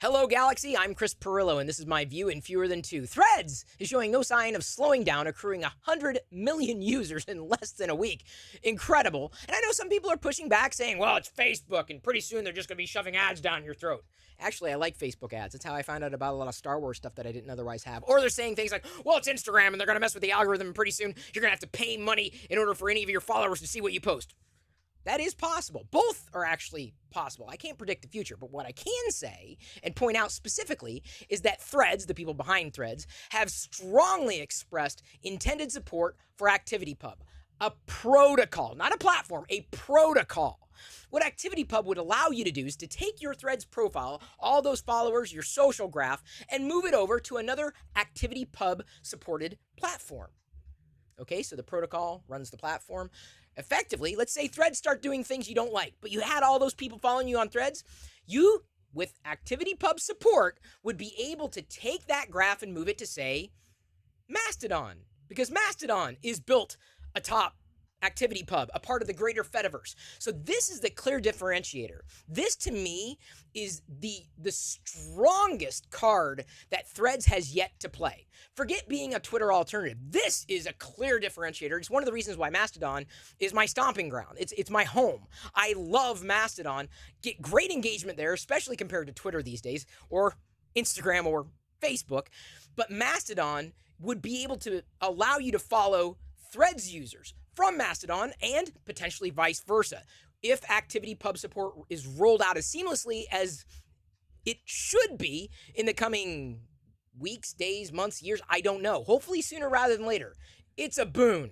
Hello, Galaxy. I'm Chris Pirillo, and this is my view in fewer than two. Threads is showing no sign of slowing down, accruing 100 million users in less than a week. Incredible. And I know some people are pushing back, saying, well, it's Facebook, and pretty soon they're just going to be shoving ads down your throat. Actually, I like Facebook ads. That's how I found out about a lot of Star Wars stuff that I didn't otherwise have. Or they're saying things like, well, it's Instagram, and they're going to mess with the algorithm, and pretty soon you're going to have to pay money in order for any of your followers to see what you post. That is possible. Both are actually possible. I can't predict the future, but what I can say and point out specifically is that Threads, the people behind Threads, have strongly expressed intended support for ActivityPub, a protocol, not a platform, a protocol. What ActivityPub would allow you to do is to take your Threads profile, all those followers, your social graph, and move it over to another ActivityPub supported platform. Okay, so the protocol runs the platform. Effectively, let's say Threads start doing things you don't like, but you had all those people following you on Threads. You, with ActivityPub support, would be able to take that graph and move it to, say, Mastodon, because Mastodon is built atop ActivityPub, a part of the greater Fediverse. So this is the clear differentiator. This, to me, is the strongest card that Threads has yet to play. Forget being a Twitter alternative. This is a clear differentiator. It's one of the reasons why Mastodon is my stomping ground. It's my home. I love Mastodon. Get great engagement there, especially compared to Twitter these days, or Instagram or Facebook. But Mastodon would be able to allow you to follow Threads users from Mastodon and potentially vice versa. If ActivityPub support is rolled out as seamlessly as it should be in the coming weeks, days, months, years, I don't know. Hopefully sooner rather than later. It's a boon.